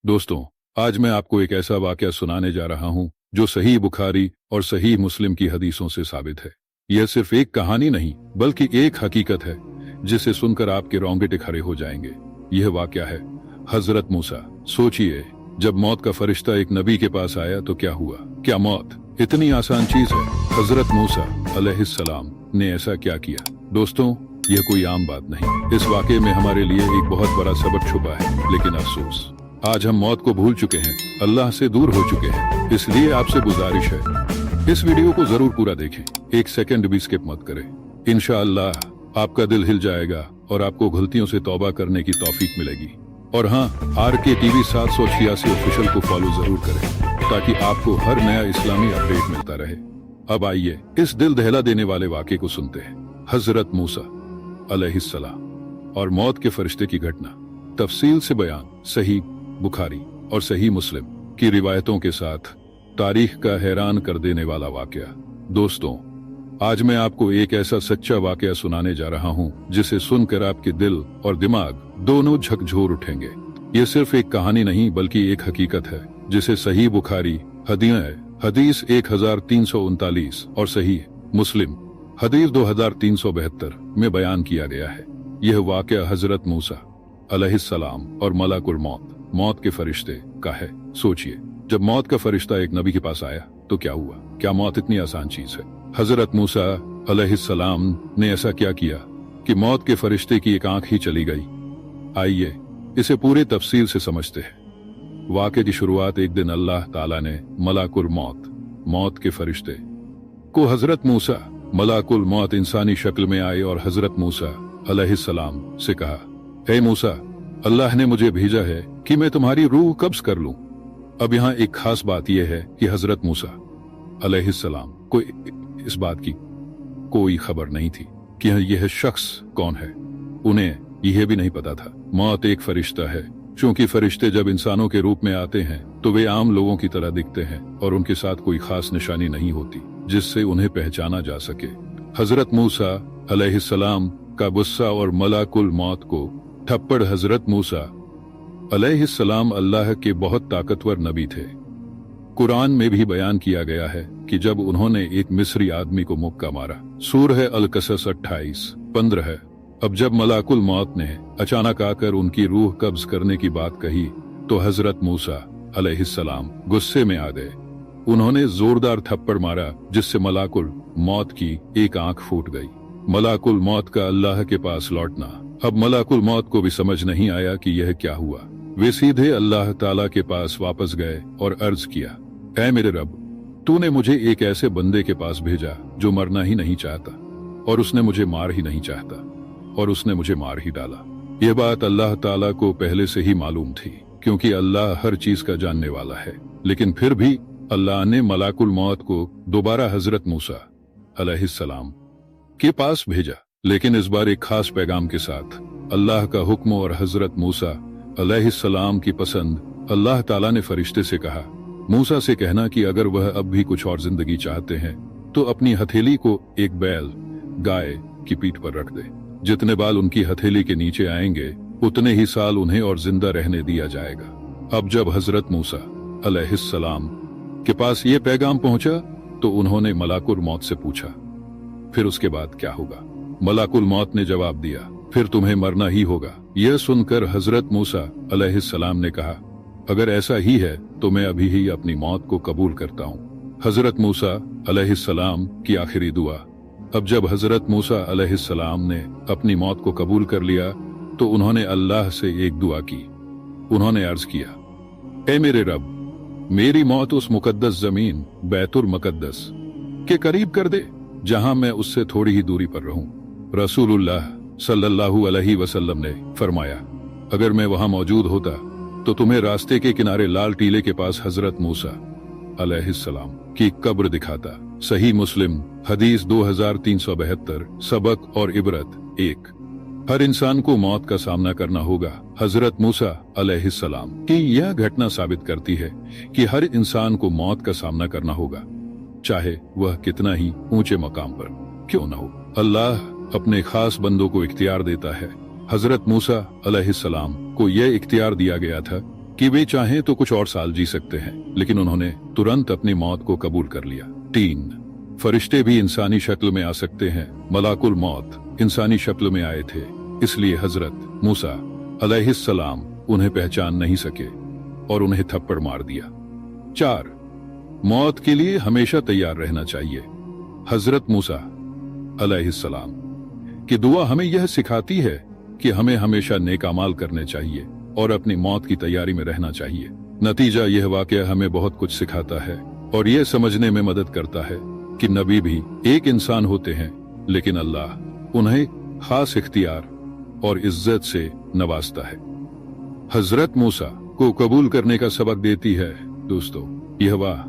दोस्तों, आज मैं आपको एक ऐसा वाकया सुनाने जा रहा हूं जो सही बुखारी और सही मुस्लिम की हदीसों से साबित है। यह सिर्फ एक कहानी नहीं बल्कि एक हकीकत है जिसे सुनकर आपके रोंगटे खड़े हो जाएंगे। यह वाकया है हजरत मूसा। सोचिए, जब मौत का फरिश्ता एक नबी के पास आया तो क्या हुआ? क्या मौत इतनी आसान चीज है? हजरत मूसा अलैहिस्सलाम ने ऐसा क्या किया? दोस्तों, यह कोई आम बात नहीं। इस वाकये में हमारे लिए एक बहुत बड़ा सबक छुपा है, लेकिन अफसोस आज हम मौत को भूल चुके हैं, अल्लाह से दूर हो चुके हैं। इसलिए आपसे गुजारिश है, इस वीडियो को जरूर पूरा देखें, एक सेकंड भी स्किप मत करें। इंशाअल्लाह आपका दिल हिल जाएगा और आपको गलतियों से तौबा करने की तौफीक मिलेगी। और हाँ, RK TV 786 ऑफिशियल को फॉलो जरूर करें ताकि आपको हर नया इस्लामी अपडेट मिलता रहे। अब आइए इस दिल दहला देने वाले वाक़े को सुनते हैं। हजरत मूसा अलैहिस्सलाम और मौत के फरिश्ते की घटना। तफसील से बयान सही बुखारी और सही मुस्लिम की रिवायतों के साथ तारीख का हैरान कर देने वाला वाकया। दोस्तों, आज मैं आपको एक ऐसा सच्चा वाकया सुनाने जा रहा हूं जिसे सुनकर आपके दिल और दिमाग दोनों झकझोर उठेंगे। यह सिर्फ एक कहानी नहीं बल्कि एक हकीकत है जिसे सही बुखारी हदीस 1339 और सही मुस्लिम हदीस 2372 में बयान किया गया है। यह वाकया हजरत मूसा अलैहिस्सलाम और मलाकुल मौत के फरिश्ते का है। सोचिए, जब मौत का फरिश्ता एक नबी के पास आया तो क्या हुआ? क्या मौत इतनी आसान चीज है? हजरत मूसा अलैहिस्सलाम ने ऐसा क्या किया कि मौत के फरिश्ते की एक आंख ही चली गई? आइए इसे पूरे तफसील से समझते हैं। वाक़े की शुरुआत एक दिन अल्लाह ताला ने मलाकुल मौत के फरिश्ते को हजरत मूसा मलाकुल मौत इंसानी शक्ल में आए और हजरत मूसा अलैहिस्सलाम से कहा, हे मूसा, अल्लाह ने मुझे भेजा है कि मैं तुम्हारी रूह कब्ज कर लूं। अब यहाँ एक खास बात यह है कि हजरत मूसा अलैहिस्सलाम को इस बात की कोई खबर नहीं थी कि यह शख्स कौन है। उन्हें यह भी नहीं पता था मौत एक फरिश्ता है। चूंकि फरिश्ते जब इंसानों के रूप में आते हैं तो वे आम लोगों की तरह दिखते हैं और उनके साथ कोई खास निशानी नहीं होती जिससे उन्हें पहचाना जा सके। हजरत मूसा अलैहिस्सलाम का गुस्सा और मलाकुल मौत को थप्पड़। हजरत मूसा अलैहिस्सलाम अल्लाह के बहुत ताकतवर नबी थे। कुरान में भी बयान किया गया है कि जब उन्होंने एक मिस्री आदमी को मुक्का मारा। सूरह अल-कसस 28:15 है। अब जब मलाकुल मौत ने अचानक आकर उनकी रूह कब्ज करने की बात कही तो हजरत मूसा अलैहिस्सलाम गुस्से में आ गए। उन्होंने जोरदार थप्पड़ मारा जिससे मलाकुल मौत की एक आंख फूट गई। मलाकुल मौत का अल्लाह के पास लौटना। अब मलाकुल मौत को भी समझ नहीं आया कि यह क्या हुआ। वे सीधे अल्लाह ताला के पास वापस गए और अर्ज किया, ऐ मेरे रब, तूने मुझे एक ऐसे बंदे के पास भेजा जो मरना ही नहीं चाहता और उसने मुझे मार ही नहीं चाहता और उसने मुझे मार ही डाला। यह बात अल्लाह ताला को पहले से ही मालूम थी क्योंकि अल्लाह हर चीज का जानने वाला है। लेकिन फिर भी अल्लाह ने मलाकुल मौत को दोबारा हजरत मूसा अलैहिस्सलाम के पास भेजा, लेकिन इस बार एक खास पैगाम के साथ। अल्लाह का हुक्म और हजरत मूसा अलैहिस्सलाम की पसंद। अल्लाह ताला ने फरिश्ते से कहा, मूसा से कहना कि अगर वह अब भी कुछ और जिंदगी चाहते हैं तो अपनी हथेली को एक बैल गाय की पीठ पर रख दे। जितने बाल उनकी हथेली के नीचे आएंगे उतने ही साल उन्हें और जिंदा रहने दिया जाएगा। अब जब हजरत मूसा अलैहिस्सलाम के पास ये पैगाम पहुंचा तो उन्होंने मलाकुल मौत से पूछा, फिर उसके बाद क्या होगा? मलाकुल मौत ने जवाब दिया, फिर तुम्हें मरना ही होगा। यह सुनकर हजरत मूसा अलैहिस्सलाम ने कहा, अगर ऐसा ही है तो मैं अभी ही अपनी मौत को कबूल करता हूँ। हजरत मूसा अलैहिस्सलाम की आखिरी दुआ। अब जब हजरत मूसा अलैहिस्सलाम ने अपनी मौत को कबूल कर लिया तो उन्होंने अल्लाह से एक दुआ की। उन्होंने अर्ज किया, ऐ मेरे रब, मेरी मौत उस मुकद्दस जमीन बैतुल मुकद्दस के करीब कर दे जहां मैं उससे थोड़ी ही दूरी पर रहूं। रसूलुल्लाह सल्लल्लाहु अलैहि वसल्लम ने फरमाया, अगर मैं वहां मौजूद होता तो तुम्हें रास्ते के किनारे लाल टीले के पास हजरत मूसा अलैहिस्सलाम की कब्र दिखाता। सही मुस्लिम हदीस 2372। सबक और इबरत। 1, हर इंसान को मौत का सामना करना होगा। हजरत मूसा अलैहिस्सलाम की यह घटना साबित करती है कि हर इंसान को मौत का सामना करना होगा, चाहे वह कितना ही ऊंचे मकाम पर क्यों न हो। अल्लाह अपने खास बंदों को इख्तियार देता है। हजरत मूसा अलैहिस्सलाम को यह इख्तियार दिया गया था कि वे चाहें तो कुछ और साल जी सकते हैं, लेकिन उन्होंने तुरंत अपनी मौत को कबूल कर लिया। 3, फरिश्ते भी इंसानी शक्ल में आ सकते हैं। मलाकुल मौत इंसानी शक्ल में आए थे, इसलिए हजरत मूसा अलैहिस्सलाम उन्हें पहचान नहीं सके और उन्हें थप्पड़ मार दिया। 4, मौत के लिए हमेशा तैयार रहना चाहिए। हजरत मूसा अलैहिस्सलाम की दुआ हमें यह सिखाती है कि हमें हमेशा नेक अमाल करने चाहिए और अपनी मौत की तैयारी में रहना चाहिए। नतीजा यह वाकया हमें बहुत कुछ सिखाता है और यह समझने में मदद करता है कि नबी भी एक इंसान होते हैं, लेकिन अल्लाह उन्हें खास इख्तियार और इज्जत से नवाजता है। हजरत मूसा को कबूल करने का सबक देती है। दोस्तों, यह वाह